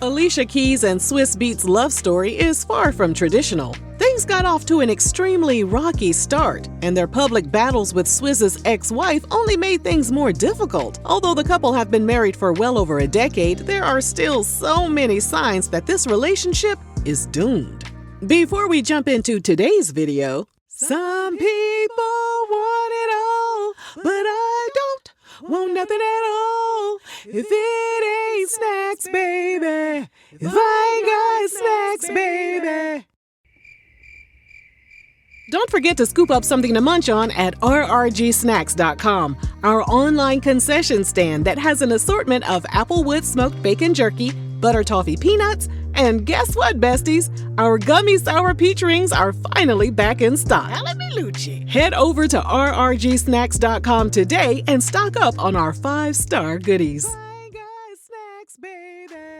Alicia Keys and Swizz Beatz' love story is far from traditional. Things got off to an extremely rocky start, and their public battles with Swizz's ex-wife only made things more difficult. Although the couple have been married for well over a decade, there are still so many signs that this relationship is doomed. Before we jump into today's video, some people want it all, but I don't want nothing at all. If it ain't snacks, baby. If I ain't got snacks, baby. Don't forget to scoop up something to munch on at rrgsnacks.com, our online concession stand that has an assortment of Applewood smoked bacon jerky, butter toffee peanuts, and guess what, besties? Our gummy sour peach rings are finally back in stock. Hallelujah. Head over to rrgsnacks.com today and stock up on our 5-star goodies.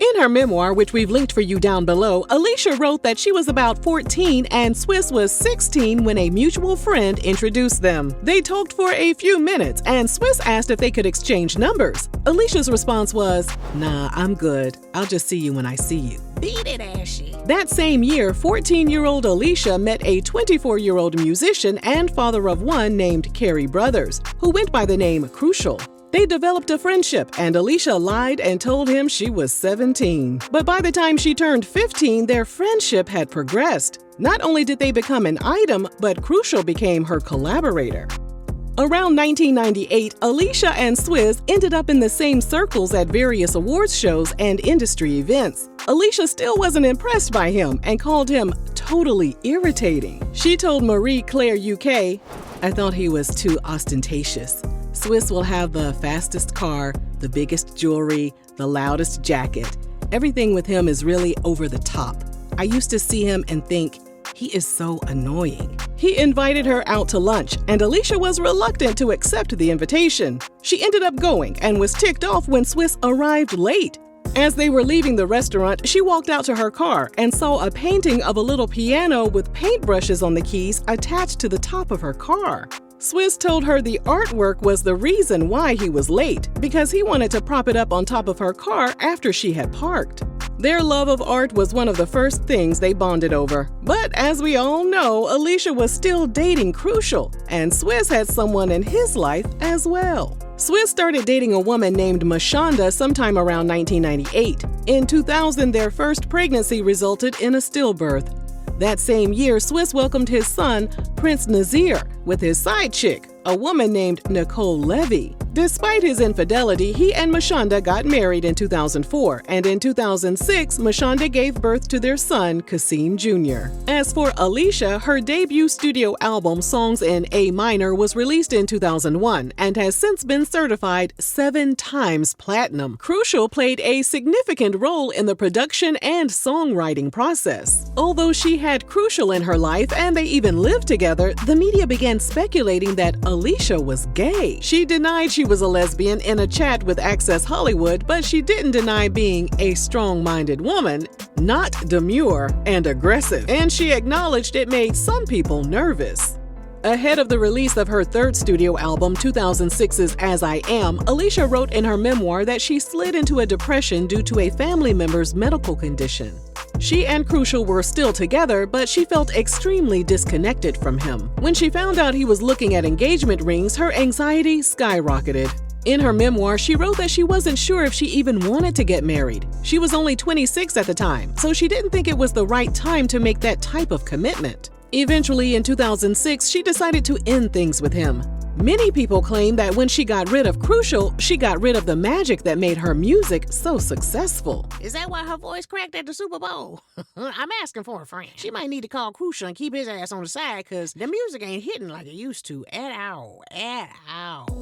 In her memoir, which we've linked for you down below, Alicia wrote that she was about 14 and Swizz was 16 when a mutual friend introduced them. They talked for a few minutes and Swizz asked if they could exchange numbers. Alicia's response was, "Nah, I'm good. I'll just see you when I see you." Beat it, Ashy. That same year, 14-year-old Alicia met a 24-year-old musician and father of one named Carey Brothers, who went by the name Crucial. They developed a friendship, and Alicia lied and told him she was 17. But by the time she turned 15, their friendship had progressed. Not only did they become an item, but Crucial became her collaborator. Around 1998, Alicia and Swizz ended up in the same circles at various awards shows and industry events. Alicia still wasn't impressed by him and called him totally irritating. She told Marie Claire UK, "I thought he was too ostentatious. Swizz will have the fastest car, the biggest jewelry, the loudest jacket. Everything with him is really over the top. I used to see him and think, he is so annoying." He invited her out to lunch, and Alicia was reluctant to accept the invitation. She ended up going and was ticked off when Swizz arrived late. As they were leaving the restaurant, she walked out to her car and saw a painting of a little piano with paintbrushes on the keys attached to the top of her car. Swizz told her the artwork was the reason why he was late, because he wanted to prop it up on top of her car after she had parked. Their love of art was one of the first things they bonded over. But as we all know, Alicia was still dating Crucial, and Swizz had someone in his life as well. Swizz started dating a woman named Mashonda sometime around 1998. In 2000, their first pregnancy resulted in a stillbirth. That same year, Swizz welcomed his son, Prince Nazir, with his side chick, a woman named Nicole Levy. Despite his infidelity, he and Mashonda got married in 2004, and in 2006, Mashonda gave birth to their son, Kasim Jr. As for Alicia, her debut studio album, Songs in A Minor, was released in 2001 and has since been certified 7 times platinum. Crucial played a significant role in the production and songwriting process. Although she had Crucial in her life and they even lived together, the media began speculating that Alicia was gay. She denied she was a lesbian in a chat with Access Hollywood, but she didn't deny being a strong-minded woman, not demure and aggressive, and she acknowledged it made some people nervous. Ahead of the release of her third studio album, 2006's As I Am, Alicia wrote in her memoir that she slid into a depression due to a family member's medical condition. She and Crucial were still together, but she felt extremely disconnected from him. When she found out he was looking at engagement rings, her anxiety skyrocketed. In her memoir, she wrote that she wasn't sure if she even wanted to get married. She was only 26 at the time, so she didn't think it was the right time to make that type of commitment. Eventually, in 2006, she decided to end things with him. Many people claim that when she got rid of Crucial, she got rid of the magic that made her music so successful. Is that why her voice cracked at the Super Bowl? I'm asking for a friend. She might need to call Crucial and keep his ass on the side, because the music ain't hitting like it used to at all.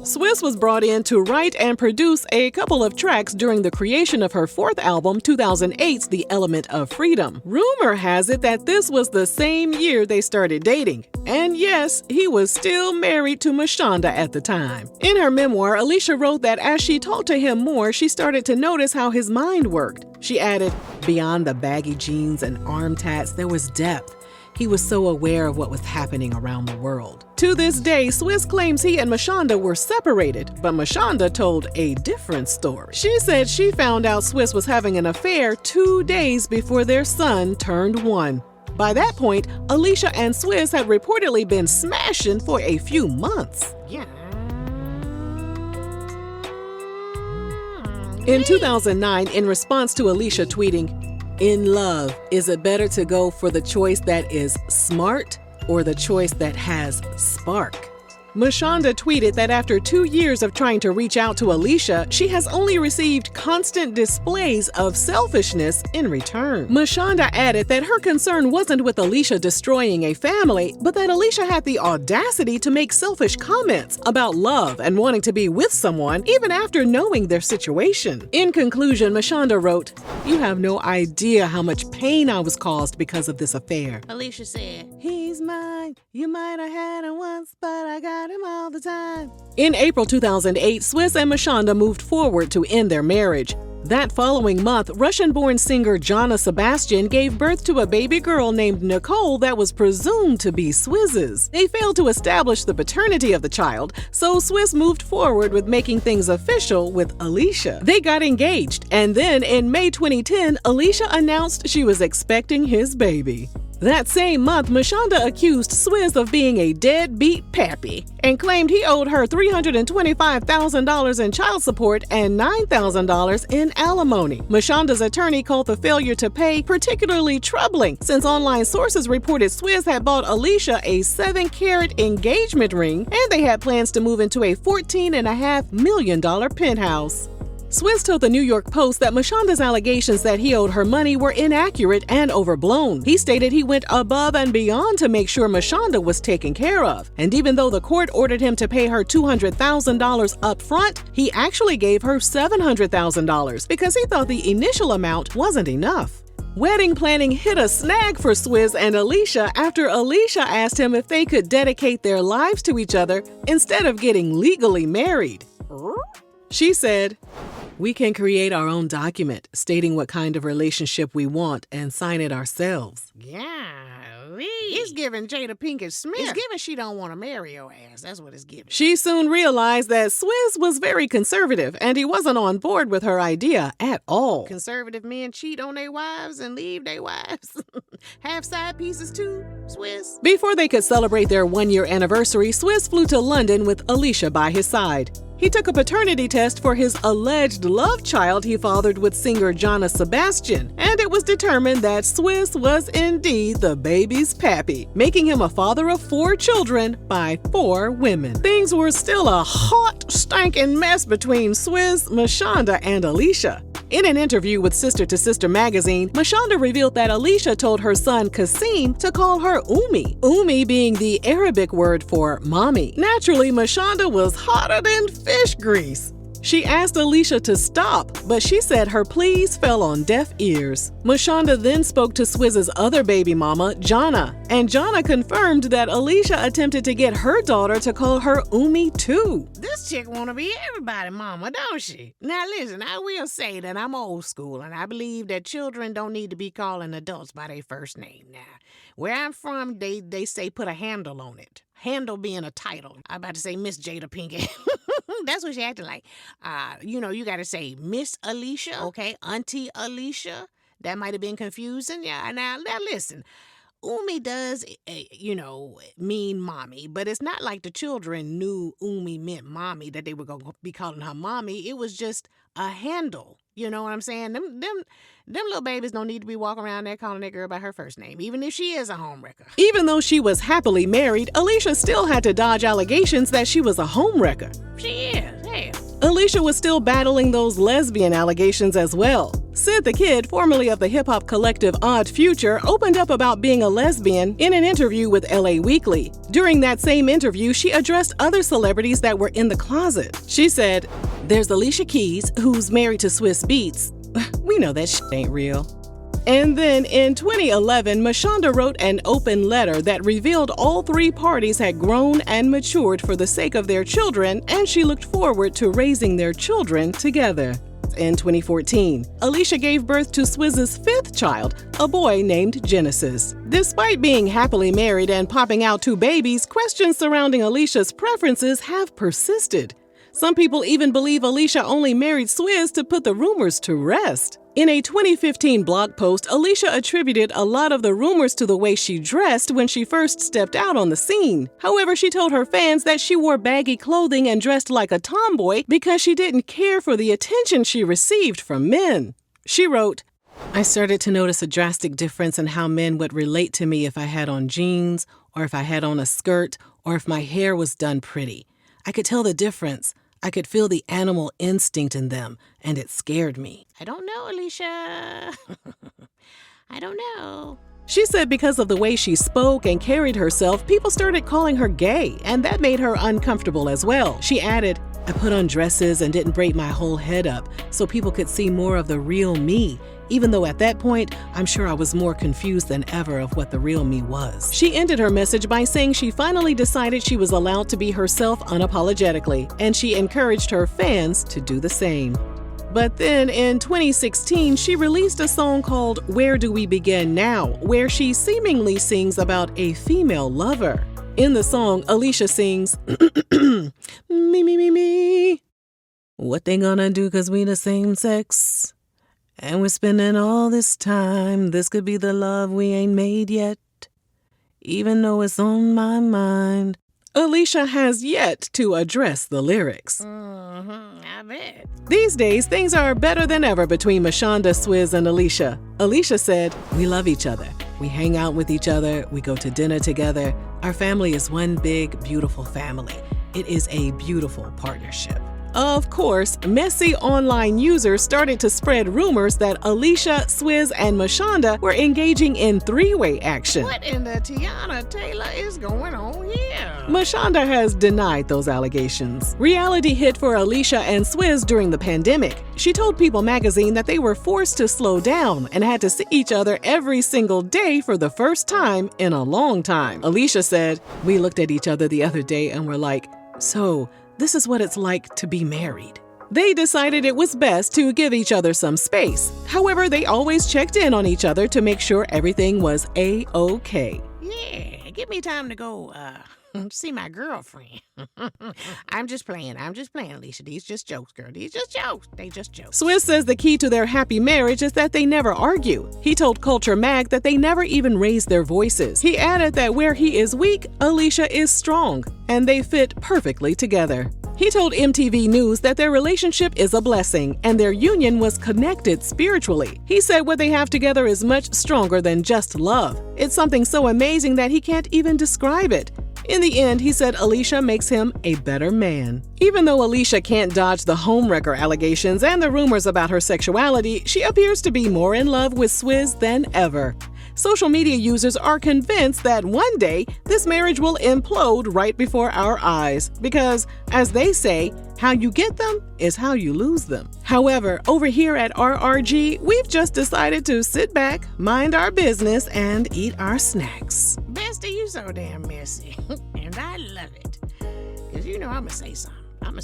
Swizz was brought in to write and produce a couple of tracks during the creation of her fourth album, 2008's The Element of Freedom. Rumor has it that this was the same year they started dating. And yes, he was still married to Mashonda at the time. In her memoir, Alicia wrote that as she talked to him more, she started to notice how his mind worked. She added, "Beyond the baggy jeans and arm tats, there was depth. He was so aware of what was happening around the world. To this day, Swizz claims he and Mashonda were separated, but Mashonda told a different story. She said she found out Swizz was having an affair 2 days before their son turned 1. By that point, Alicia and Swizz had reportedly been smashing for a few months. Yeah. In 2009, in response to Alicia tweeting, "In love, is it better to go for the choice that is smart or the choice that has spark?" Mashonda tweeted that after 2 years of trying to reach out to Alicia, she has only received constant displays of selfishness in return. Mashonda added that her concern wasn't with Alicia destroying a family, but that Alicia had the audacity to make selfish comments about love and wanting to be with someone even after knowing their situation. In conclusion, Mashonda wrote, "You have no idea how much pain I was caused because of this affair." Alicia said, "He's mine. You might have had him once, but I got him all the time." In April 2008, Swizz and Mashonda moved forward to end their marriage. That following month, Russian-born singer Jana Sebastian gave birth to a baby girl named Nicole that was presumed to be Swizz's. They failed to establish the paternity of the child, so Swizz moved forward with making things official with Alicia. They got engaged, and then in May 2010, Alicia announced she was expecting his baby. That same month, Mashonda accused Swizz of being a deadbeat pappy and claimed he owed her $325,000 in child support and $9,000 in alimony. Mashonda's attorney called the failure to pay particularly troubling, since online sources reported Swizz had bought Alicia a 7-carat engagement ring and they had plans to move into a $14.5 million penthouse. Swizz told the New York Post that Mashonda's allegations that he owed her money were inaccurate and overblown. He stated he went above and beyond to make sure Mashonda was taken care of. And even though the court ordered him to pay her $200,000 up front, he actually gave her $700,000 because he thought the initial amount wasn't enough. Wedding planning hit a snag for Swizz and Alicia after Alicia asked him if they could dedicate their lives to each other instead of getting legally married. She said, "We can create our own document stating what kind of relationship we want and sign it ourselves." It's giving Jada Pinkett Smith. It's giving she don't want to marry your ass. That's what it's giving. She soon realized that Swizz was very conservative and he wasn't on board with her idea at all. Conservative men cheat on their wives and leave their wives. Have side pieces too, Swizz. Before they could celebrate their 1-year anniversary, Swizz flew to London with Alicia by his side. He took a paternity test for his alleged love child he fathered with singer Jana Sebastian, and it was determined that Swizz was indeed the baby's pappy, making him a father of 4 children by 4 women. Things were still a hot, stinking mess between Swizz, Mashonda, and Alicia. In an interview with Sister to Sister magazine, Mashonda revealed that Alicia told her son Kasim to call her Umi, Umi being the Arabic word for mommy. Naturally, Mashonda was hotter than fish grease. She asked Alicia to stop, but she said her pleas fell on deaf ears. Mashonda then spoke to Swizz's other baby mama, Jana, and Jana confirmed that Alicia attempted to get her daughter to call her Umi too. This chick want to be everybody mama, don't she? Now listen, I will say that I'm old school, and I believe that children don't need to be calling adults by their first name. Now, where I'm from, they say put a handle on it. Handle being a title. I'm about to say Miss Jada Pinkett. That's what she acted like. You got to say Miss Alicia, okay? Auntie Alicia. That might have been confusing. Yeah, now listen. Umi does, mean mommy, but it's not like the children knew Umi meant mommy, that they were going to be calling her mommy. It was just a handle. You know what I'm saying? Them little babies don't need to be walking around there calling that girl by her first name, even if she is a homewrecker. Even though she was happily married, Alicia still had to dodge allegations that she was a homewrecker. She is, hell. Alicia was still battling those lesbian allegations as well. Sid the Kid, formerly of the hip-hop collective Odd Future, opened up about being a lesbian in an interview with LA Weekly. During that same interview, she addressed other celebrities that were in the closet. She said, "There's Alicia Keys, who's married to Swizz Beatz. We know that shit ain't real." And then in 2011, Mashonda wrote an open letter that revealed all 3 parties had grown and matured for the sake of their children, and she looked forward to raising their children together. birth in 2014. Alicia gave birth to Swizz's fifth child, a boy named Genesis. Despite being happily married and popping out 2 babies, questions surrounding Alicia's preferences have persisted. Some people even believe Alicia only married Swizz to put the rumors to rest. In a 2015 blog post, Alicia attributed a lot of the rumors to the way she dressed when she first stepped out on the scene. However, she told her fans that she wore baggy clothing and dressed like a tomboy because she didn't care for the attention she received from men. She wrote, "I started to notice a drastic difference in how men would relate to me if I had on jeans, or if I had on a skirt, or if my hair was done pretty. I could tell the difference. I could feel the animal instinct in them, and it scared me." I don't know, Alicia. I don't know. She said because of the way she spoke and carried herself, people started calling her gay, and that made her uncomfortable as well. She added, "I put on dresses and didn't braid my whole head up so people could see more of the real me, even though at that point, I'm sure I was more confused than ever of what the real me was." She ended her message by saying she finally decided she was allowed to be herself unapologetically, and she encouraged her fans to do the same. But then in 2016, she released a song called "Where Do We Begin Now?", where she seemingly sings about a female lover. In the song, Alicia sings, me. What they gonna do 'cause we the same sex? And we're spending all this time. This could be the love we ain't made yet, even though it's on my mind. Alicia has yet to address the lyrics. I bet. These days, things are better than ever between Mashonda, Swizz, and Alicia. Alicia said, "We love each other. We hang out with each other. We go to dinner together. Our family is one big, beautiful family. It is a beautiful partnership." Of course, messy online users started to spread rumors that Alicia, Swizz, and Mashonda were engaging in 3-way action. What in the Tiana Taylor is going on here? Mashonda has denied those allegations. Reality hit for Alicia and Swizz during the pandemic. She told People magazine that they were forced to slow down and had to see each other every single day for the first time in a long time. Alicia said, "We looked at each other the other day and were like, so this is what it's like to be married." They decided it was best to give each other some space. However, they always checked in on each other to make sure everything was A-OK. Yeah, give me time to go, see my girlfriend. I'm just playing, Alicia. These just jokes, girl. These just jokes. They just jokes. Swizz says the key to their happy marriage is that they never argue. He told Culture Mag that they never even raise their voices. He added that where he is weak, Alicia is strong, and they fit perfectly together. He told MTV News that their relationship is a blessing and their union was connected spiritually. He said what they have together is much stronger than just love. It's something so amazing that he can't even describe it. In the end, he said Alicia makes him a better man. Even though Alicia can't dodge the homewrecker allegations and the rumors about her sexuality, she appears to be more in love with Swizz than ever. Social media users are convinced that one day this marriage will implode right before our eyes because, as they say, how you get them is how you lose them. However, over here at RRG, we've just decided to sit back, mind our business, and eat our snacks. Bestie, you so damn messy. And I love it. Because you know I'ma say something. I'ma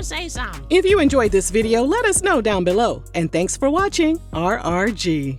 say something. If you enjoyed this video, let us know down below. And thanks for watching RRG.